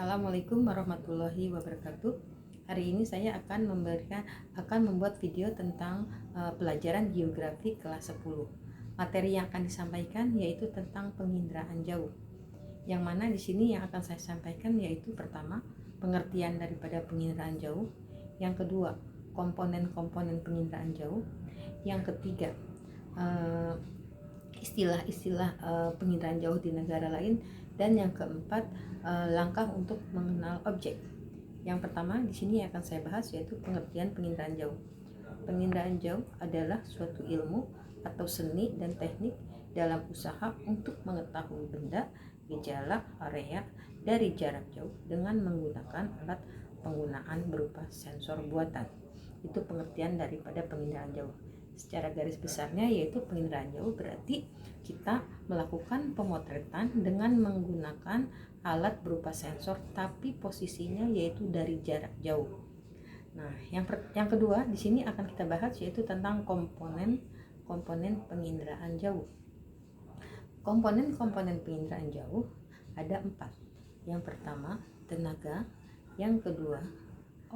Assalamualaikum warahmatullahi wabarakatuh. Hari ini saya akan membuat video tentang pelajaran geografi kelas 10. Materi yang akan disampaikan yaitu tentang penginderaan jauh. Yang mana di sini yang akan saya sampaikan yaitu pertama, pengertian daripada penginderaan jauh, yang kedua, komponen-komponen penginderaan jauh, yang ketiga, istilah-istilah penginderaan jauh di negara lain, dan yang keempat, langkah untuk mengenal objek. Yang pertama di sini akan saya bahas yaitu pengertian penginderaan jauh. Penginderaan jauh adalah suatu ilmu atau seni dan teknik dalam usaha untuk mengetahui benda, gejala, area dari jarak jauh dengan menggunakan alat penggunaan berupa sensor buatan. Itu pengertian daripada penginderaan jauh. Secara garis besarnya yaitu penginderaan jauh berarti kita melakukan pemotretan dengan menggunakan alat berupa sensor tapi posisinya yaitu dari jarak jauh. Nah, yang kedua di sini akan kita bahas yaitu tentang komponen penginderaan jauh. Komponen penginderaan jauh ada 4. Yang pertama tenaga, yang kedua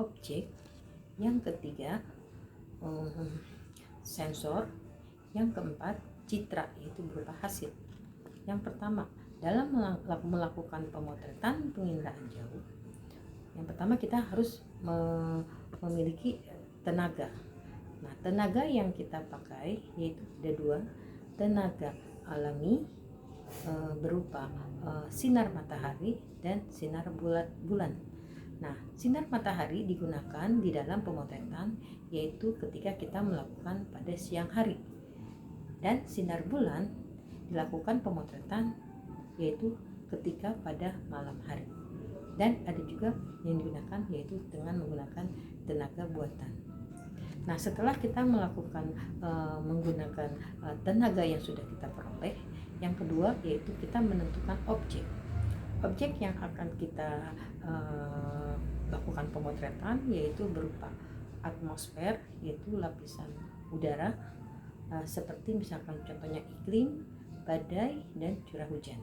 objek, yang ketiga sensor, yang keempat citra yaitu berupa hasil. Yang pertama, dalam melakukan pemotretan penginderaan jauh, yang pertama kita harus memiliki tenaga. Nah, tenaga yang kita pakai yaitu ada 2, tenaga alami berupa sinar matahari dan sinar bulan. Nah, sinar matahari digunakan di dalam pemotretan yaitu ketika kita melakukan pada siang hari, dan sinar bulan dilakukan pemotretan yaitu ketika pada malam hari. Dan ada juga yang digunakan yaitu dengan menggunakan tenaga buatan. Nah, setelah kita melakukan menggunakan tenaga yang sudah kita peroleh, yang kedua yaitu kita menentukan objek yang akan kita lakukan pemotretan yaitu berupa atmosfer yaitu lapisan udara, seperti misalkan contohnya iklim, badai, dan curah hujan.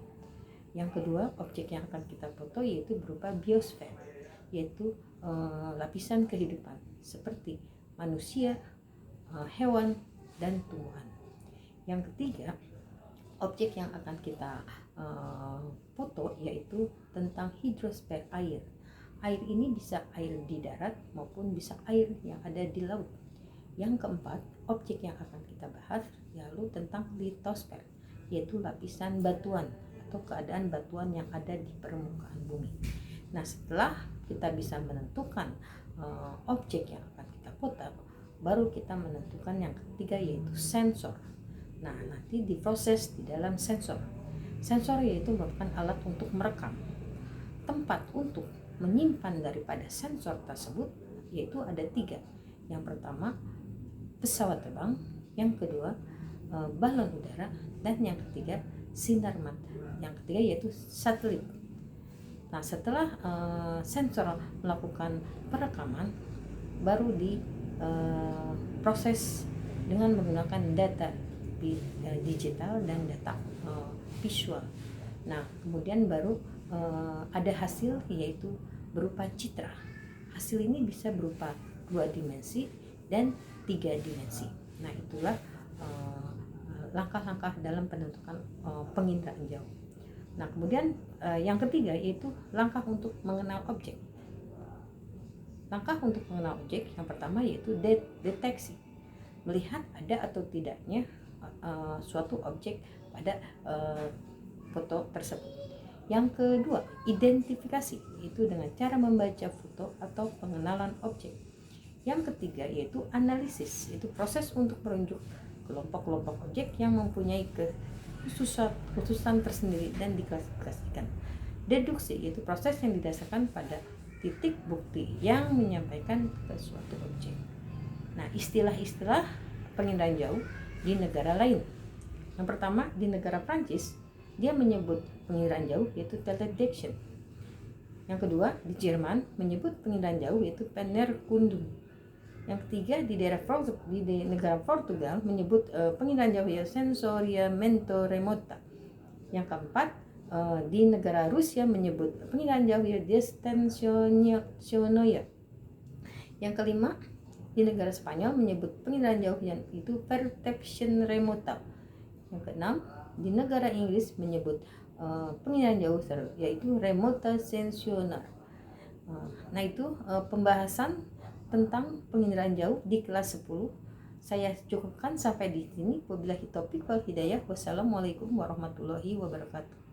Yang kedua, objek yang akan kita foto yaitu berupa biosfer yaitu lapisan kehidupan seperti manusia, hewan, dan tumbuhan. Yang ketiga, objek yang akan kita foto yaitu tentang hidrosfer air. Air ini bisa air di darat maupun bisa air yang ada di laut. Yang keempat, objek yang akan kita bahas yaitu tentang litosfer yaitu lapisan batuan atau keadaan batuan yang ada di permukaan bumi. Nah, setelah kita bisa menentukan objek yang akan kita foto, baru kita menentukan yang ketiga yaitu sensor. Nah, nanti diproses di dalam sensor. Sensor yaitu merupakan alat untuk merekam. Tempat untuk menyimpan daripada sensor tersebut yaitu ada 3. Yang pertama pesawat terbang, yang kedua balon udara, dan yang ketiga sinar mata. Yang ketiga yaitu satelit. Nah, setelah sensor melakukan perekaman, baru diproses dengan menggunakan data digital dan data visual. Nah, kemudian baru ada hasil yaitu berupa citra. Hasil ini bisa berupa 2 dimensi dan 3 dimensi. Nah, itulah langkah-langkah dalam penentukan penginderaan jauh. Nah, kemudian yang ketiga yaitu langkah untuk mengenal objek. Langkah untuk mengenal objek yang pertama yaitu deteksi. Melihat ada atau tidaknya suatu objek pada foto tersebut. Yang kedua, identifikasi, yaitu dengan cara membaca foto atau pengenalan objek. Yang ketiga yaitu analisis, yaitu proses untuk merujuk kelompok-kelompok objek yang mempunyai kekhususan tersendiri dan diklasifikasikan. Deduksi, yaitu proses yang didasarkan pada titik bukti yang menyampaikan ke suatu objek. Nah, istilah-istilah penginderaan jauh di negara lain. Yang pertama, di negara Prancis, dia menyebut penginderaan jauh yaitu teledetection. Yang kedua, di Jerman menyebut penginderaan jauh yaitu peneerkundung. Yang ketiga, di negara Portugal menyebut penginderaan jauh yaitu sensoria remota. Yang keempat, Di negara Rusia menyebut pengiraan jauh ya distansionoya. Yang kelima, di negara Spanyol menyebut pengiraan jauh yang itu perception remota. Yang keenam, di negara Inggris menyebut pengiraan jauh yaitu remote sensor. Nah itu pembahasan tentang penginderaan jauh di kelas 10. Saya cukupkan sampai di sini. Wabillahi taufiq wal hidayah. Wassalamualaikum warahmatullahi wabarakatuh.